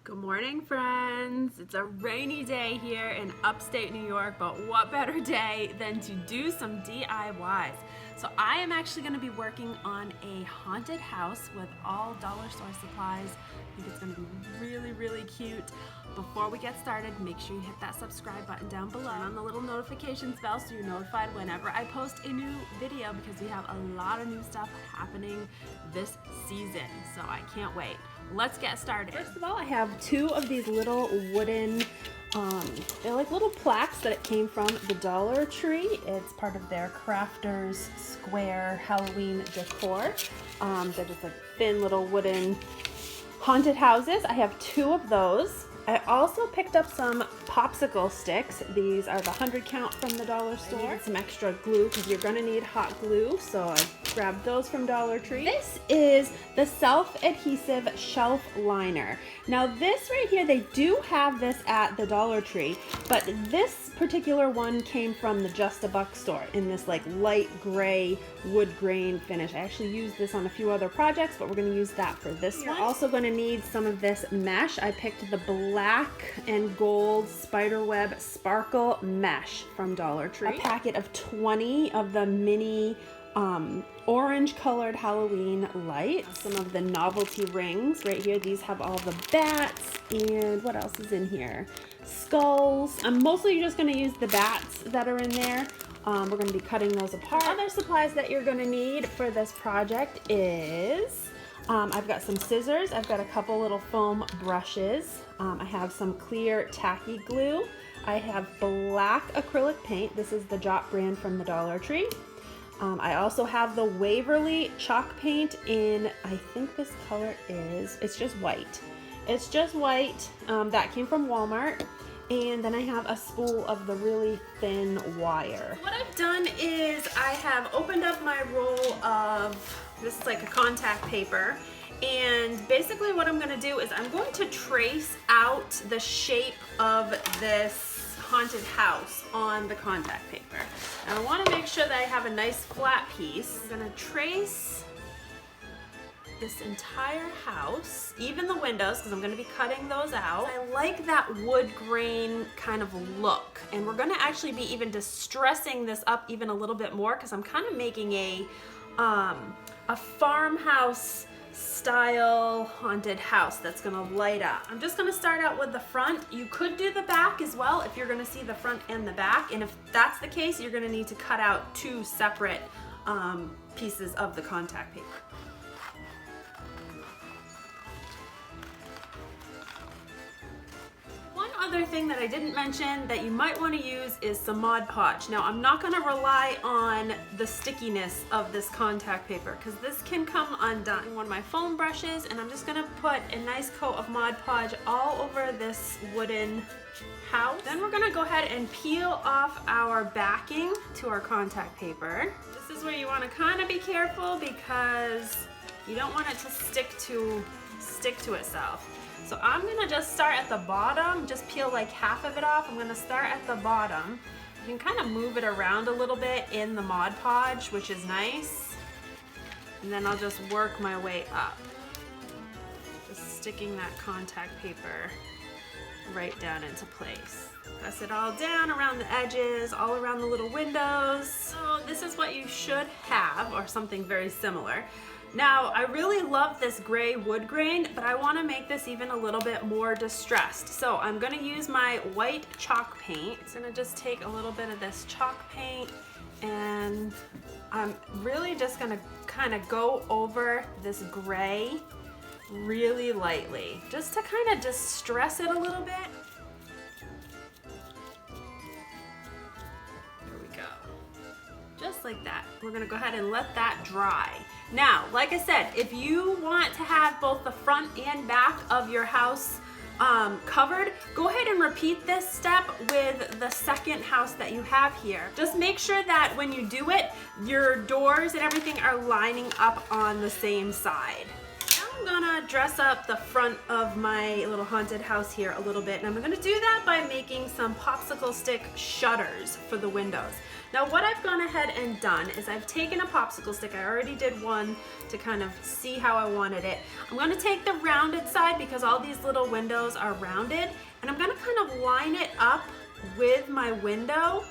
Good morning, friends. It's a rainy day here in upstate New York, but what better day than to do some DIYs. So I am actually going to be working on a haunted house with all dollar store supplies. I think it's going to be really cute. Before we get started, make sure you hit that subscribe button down below and on the little notifications bell so you're notified whenever I post a new video, because we have a lot of new stuff happening this season, so I can't wait. Let's get started. First of all, I have two of these little wooden, they're like little plaques that it came from the Dollar Tree. It's part of their Crafters Square Halloween decor. They're just like thin little wooden haunted houses. I have two of those. I also picked up some popsicle sticks. These are the 100 count from the dollar store. I needed some extra glue because you're gonna need hot glue, so I grabbed those from Dollar Tree. This is the self-adhesive shelf liner. Now this right here, they do have this at the Dollar Tree, but this particular one came from the Just a Buck store in this like light gray wood grain finish. I actually used this on a few other projects, but we're gonna use that for this one. You're also gonna need some of this mesh. I picked the black and gold spiderweb sparkle mesh from Dollar Tree. A packet of 20 of the mini orange colored Halloween lights. Some of the novelty rings right here. These have all the bats, and what else is in here? Skulls. I'm mostly just going to use the bats that are in there. We're going to be cutting those apart. Other supplies that you're going to need for this project is I've got some scissors. I've got a couple little foam brushes. I have some clear tacky glue. I have black acrylic paint. This is the Jot brand from the Dollar Tree. I also have the Waverly chalk paint in, I think this color is, it's just white. It's just white. That came from Walmart. And then I have a spool of the really thin wire. What I've done is I have opened up my roll of, this is like a contact paper. And basically what I'm gonna do is I'm going to trace out the shape of this haunted house on the contact paper. And I want to make sure that I have a nice flat piece. I'm going to trace this entire house, even the windows, because I'm going to be cutting those out. I like that wood grain kind of look, and we're going to actually be even distressing this up even a little bit more, because I'm kind of making a farmhouse style haunted house that's gonna light up. I'm just gonna start out with the front. You could do the back as well if you're gonna see the front and the back, and if that's the case, you're gonna need to cut out two separate pieces of the contact paper. Other thing that I didn't mention that you might want to use is some Mod Podge. Now I'm not going to rely on the stickiness of this contact paper because this can come undone. One of my foam brushes, and I'm just going to put a nice coat of Mod Podge all over this wooden house. Then we're going to go ahead and peel off our backing to our contact paper. This is where you want to kind of be careful because you don't want it to stick to itself. So I'm gonna just start at the bottom, just peel like half of it off. I'm gonna start at the bottom. You can kind of move it around a little bit in the Mod Podge, which is nice. And then I'll just work my way up. Just sticking that contact paper right down into place. Press it all down around the edges, all around the little windows. So this is what you should have, or something very similar. Now, I really love this gray wood grain, but I want to make this even a little bit more distressed. So I'm going to use my white chalk paint. I'm going to just take a little bit of this chalk paint, and I'm really just going to kind of go over this gray really lightly, just to kind of distress it a little bit. There we go. Just like that. We're going to go ahead and let that dry. Now, like I said, if you want to have both the front and back of your house covered, go ahead and repeat this step with the second house that you have here. Just make sure that when you do it, your doors and everything are lining up on the same side. Now I'm gonna dress up the front of my little haunted house here a little bit, and I'm gonna do that by making some popsicle stick shutters for the windows. Now what I've gone ahead and done is I've taken a popsicle stick. I already did one to kind of see how I wanted it. I'm gonna take the rounded side because all these little windows are rounded, and I'm gonna kind of line it up with my window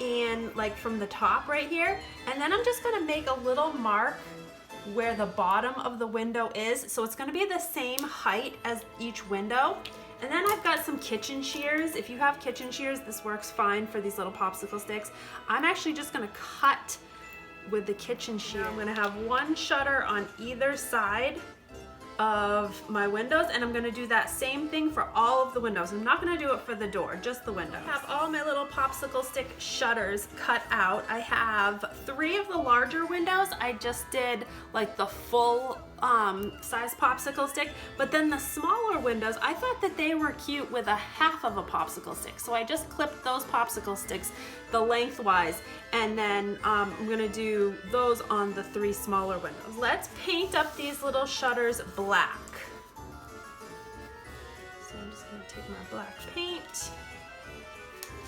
and like from the top right here, and then I'm just gonna make a little mark where the bottom of the window is, so it's going to be the same height as each window. And then I've got some kitchen shears. If you have kitchen shears, this works fine for these little popsicle sticks. I'm actually just going to cut with the kitchen shear. I'm going to have one shutter on either side of my windows, and I'm going to do that same thing for all of the windows. I'm not going to do it for the door, just the windows. I have all my little popsicle stick shutters cut out. I have 3 of the larger windows. I just did like the full size popsicle stick, but then the smaller windows, I thought that they were cute with a half of a popsicle stick, so I just clipped those popsicle sticks the lengthwise, and then I'm gonna do those on the 3 smaller windows. Let's paint up these little shutters black. So I'm just gonna take my black paint.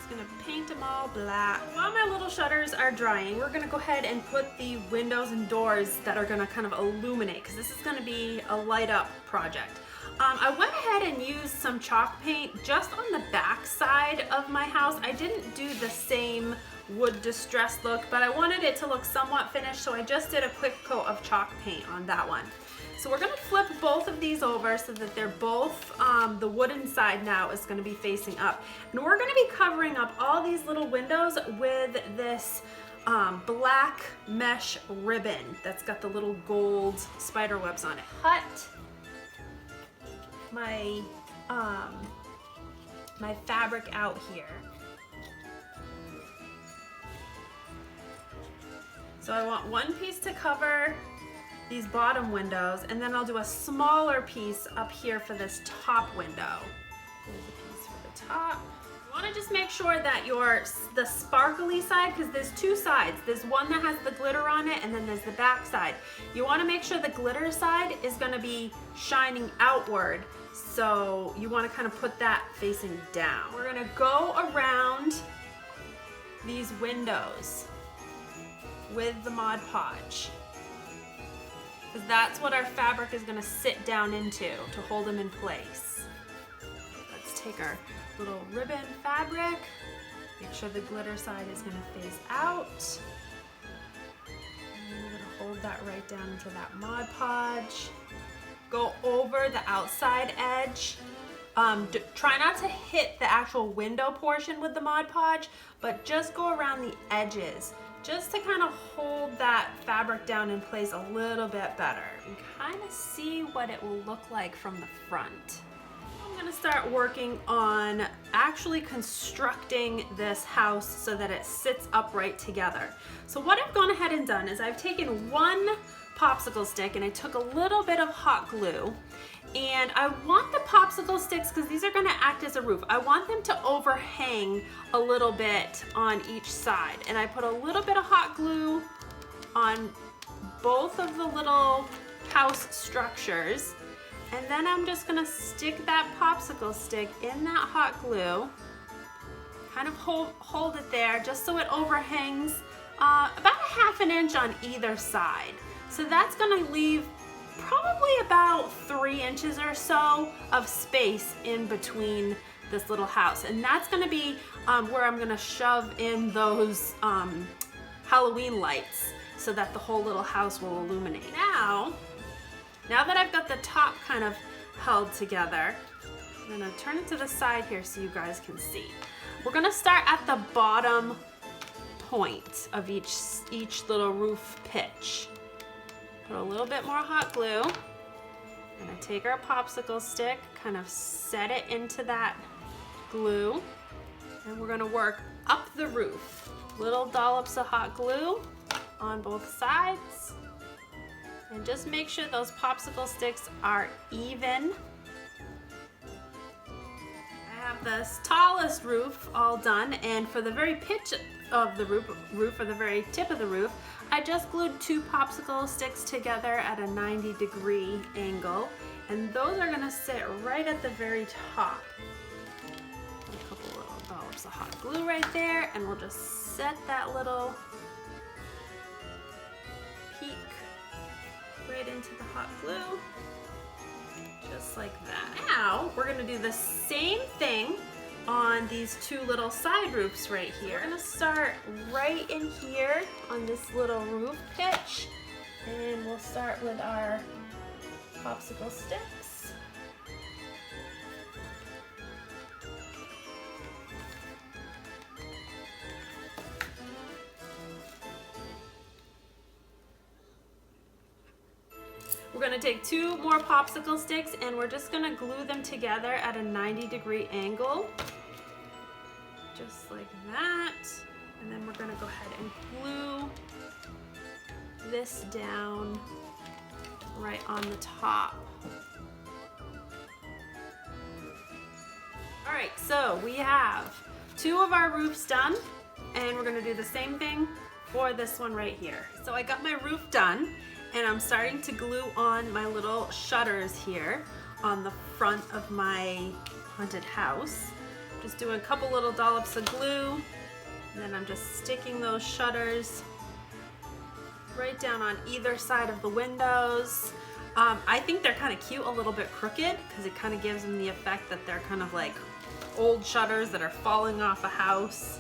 Gonna paint them all black. While my little shutters are drying, we're gonna go ahead and put the windows and doors that are gonna kind of illuminate, because this is gonna be a light up project. I went ahead and used some chalk paint just on the back side of my house. I didn't do the same wood distress look, but I wanted it to look somewhat finished, so I just did a quick coat of chalk paint on that one. So we're gonna flip both of these over so that they're both, the wooden side now is gonna be facing up. And we're gonna be covering up all these little windows with this black mesh ribbon that's got the little gold spider webs on it. Cut my, my fabric out here. So I want one piece to cover these bottom windows, and then I'll do a smaller piece up here for this top window. There's a piece for the top. You want to just make sure that the sparkly side, because there's 2 sides. There's one that has the glitter on it, and then there's the back side. You want to make sure the glitter side is going to be shining outward, so you want to kind of put that facing down. We're going to go around these windows with the Mod Podge, because that's what our fabric is going to sit down into to hold them in place. Let's take our little ribbon fabric, make sure the glitter side is going to face out, and we're going to hold that right down into that Mod Podge. Go over the outside edge. Try not to hit the actual window portion with the Mod Podge, but just go around the edges, just to kind of hold that fabric down in place a little bit better and kind of see what it will look like from the front. I'm gonna start working on actually constructing this house so that it sits upright together. So what I've gone ahead and done is I've taken one popsicle stick and I took a little bit of hot glue, and I want the popsicle sticks, because these are going to act as a roof, I want them to overhang a little bit on each side, and I put a little bit of hot glue on both of the little house structures, and then I'm just going to stick that popsicle stick in that hot glue, kind of hold it there just so it overhangs about a ½ inch on either side. So that's going to leave probably about 3 inches or so of space in between this little house, and that's going to be where I'm going to shove in those Halloween lights so that the whole little house will illuminate. Now that I've got the top kind of held together, I'm going to turn it to the side here so you guys can see. We're going to start at the bottom point of each little roof pitch. Put a little bit more hot glue, and I take our popsicle stick, kind of set it into that glue, and we're gonna work up the roof. Little dollops of hot glue on both sides, and just make sure those popsicle sticks are even. I have the tallest roof all done, and for the very pitch of the roof, or the very tip of the roof, I just glued 2 popsicle sticks together at a 90-degree angle, and those are gonna sit right at the very top. A couple little dollops of hot glue right there, and we'll just set that little peak right into the hot glue, just like that. Now we're gonna do the same thing on these 2 little side roofs right here. We're gonna start right in here on this little roof pitch, and we'll start with our popsicle sticks. We're gonna take 2 more popsicle sticks, and we're just gonna glue them together at a 90-degree angle, just like that. And then we're gonna go ahead and glue this down right on the top. All right, so we have 2 of our roofs done, and we're gonna do the same thing for this one right here. So I got my roof done, and I'm starting to glue on my little shutters here on the front of my haunted house. Just doing a couple little dollops of glue, and then I'm just sticking those shutters right down on either side of the windows. I think they're kind of cute, a little bit crooked, because it kind of gives them the effect that they're kind of like old shutters that are falling off a house.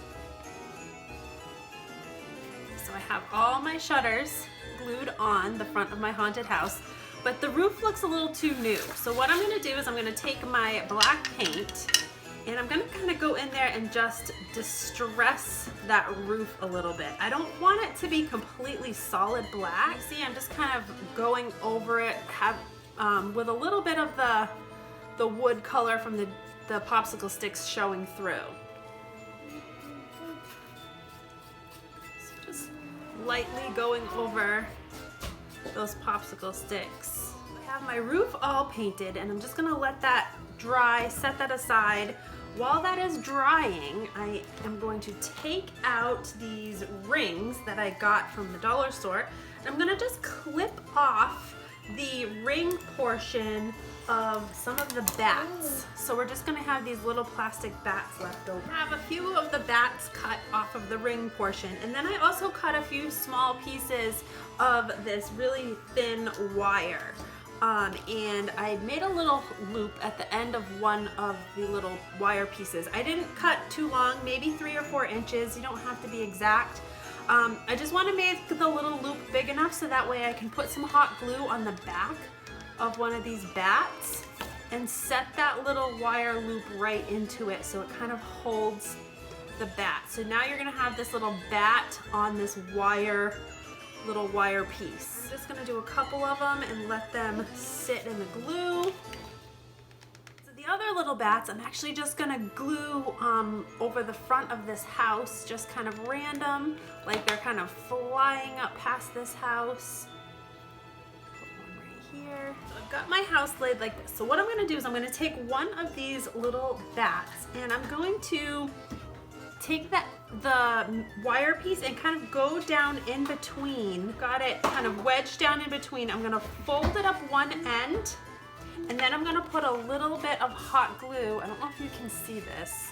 So I have all my shutters glued on the front of my haunted house, but the roof looks a little too new. So what I'm gonna do is I'm gonna take my black paint, and I'm gonna kind of go in there and just distress that roof a little bit. I don't want it to be completely solid black. See, I'm just kind of going over it with a little bit of the wood color from the popsicle sticks showing through. So just lightly going over those popsicle sticks. I have my roof all painted, and I'm just gonna let that dry, set that aside. While that is drying, I am going to take out these rings that I got from the dollar store, and I'm gonna just clip off the ring portion of some of the bats. So we're just gonna have these little plastic bats left over. I have a few of the bats cut off of the ring portion, and then I also cut a few small pieces of this really thin wire. And I made a little loop at the end of one of the little wire pieces. I didn't cut too long, maybe 3 or 4 inches. You don't have to be exact. I just want to make the little loop big enough so that way I can put some hot glue on the back of one of these bats and set that little wire loop right into it so it kind of holds the bat. So now you're gonna have this little bat on this little wire piece. I'm just gonna do a couple of them and let them sit in the glue. So the other little bats, I'm actually just gonna glue over the front of this house, just kind of random, like they're kind of flying up past this house. Put one right here. So I've got my house laid like this. So what I'm gonna do is I'm gonna take one of these little bats, and I'm going to take the wire piece and kind of go down in between. Got it kind of wedged down in between. I'm gonna fold it up one end, and then I'm gonna put a little bit of hot glue. I don't know if you can see this.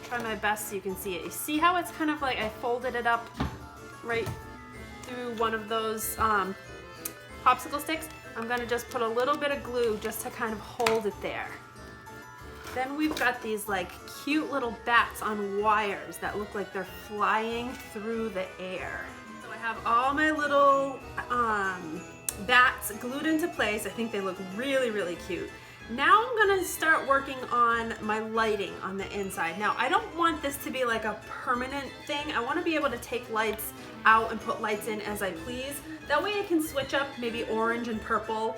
Try my best so you can see it. You see how it's kind of like I folded it up right through one of those popsicle sticks? I'm gonna just put a little bit of glue just to kind of hold it there. Then we've got these like cute little bats on wires that look like they're flying through the air. So I have all my little bats glued into place. I think they look really, really cute. Now I'm gonna start working on my lighting on the inside. Now I don't want this to be like a permanent thing. I wanna be able to take lights out and put lights in as I please. That way I can switch up maybe orange and purple.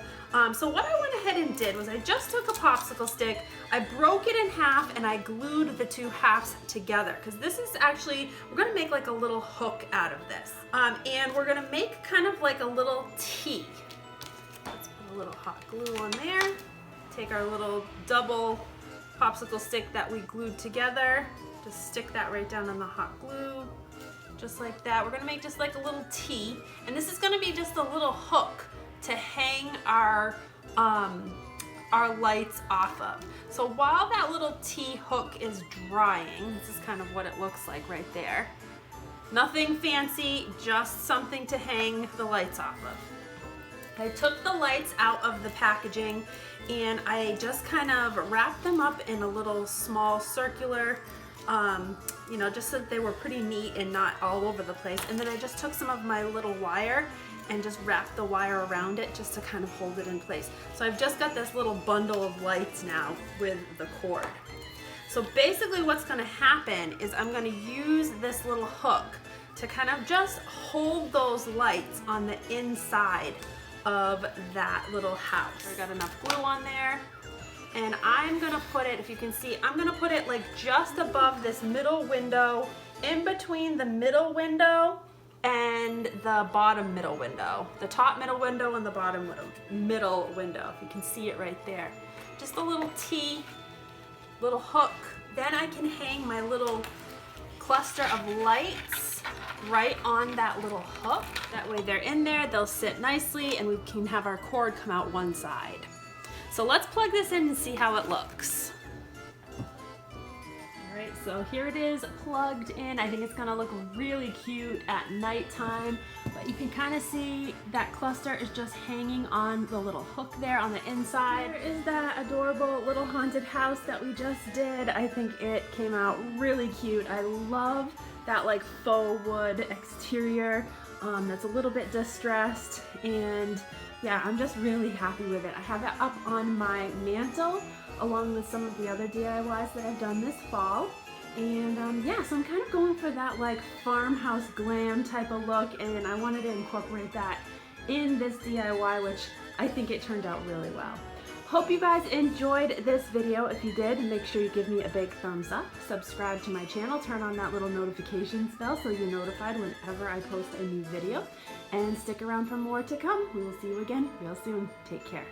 So what I went ahead and did was I just took a popsicle stick, I broke it in half, and I glued the 2 halves together, because this is actually, we're gonna make like a little hook out of this. And we're gonna make kind of like a little T. Let's put a little hot glue on there. Take our little double popsicle stick that we glued together. Just stick that right down in the hot glue, just like that. We're gonna make just like a little T, and this is gonna be just a little hook to hang our lights off of. So while that little T hook is drying, this is kind of what it looks like right there. Nothing fancy, just something to hang the lights off of. I took the lights out of the packaging and I just kind of wrapped them up in a little small circular, you know, just so that they were pretty neat and not all over the place. And then I just took some of my little wire and just wrapped the wire around it just to kind of hold it in place. So I've just got this little bundle of lights now with the cord. So basically what's gonna happen is I'm gonna use this little hook to kind of just hold those lights on the inside of that little house. I got enough glue on there, and I'm gonna put it, if you can see, I'm gonna put it like just above this middle window, in between the middle window and the bottom middle window. The top middle window and the bottom middle window, if you can see it right there. Just a little T, little hook. Then I can hang my little cluster of lights right on that little hook. That way they're in there, they'll sit nicely, and we can have our cord come out one side. So let's plug this in and see how it looks. All right, so here it is plugged in. I think it's gonna look really cute at nighttime, but you can kind of see that cluster is just hanging on the little hook there on the inside. Here is that adorable little haunted house that we just did. I think it came out really cute. I love that like faux wood exterior that's a little bit distressed, and yeah, I'm just really happy with it. I have it up on my mantle along with some of the other DIYs that I've done this fall. And yeah, so I'm kind of going for that like farmhouse glam type of look, and I wanted to incorporate that in this DIY, which I think it turned out really well. Hope you guys enjoyed this video. If you did, make sure you give me a big thumbs up, subscribe to my channel, turn on that little notifications bell so you're notified whenever I post a new video, and stick around for more to come. We will see you again real soon. Take care.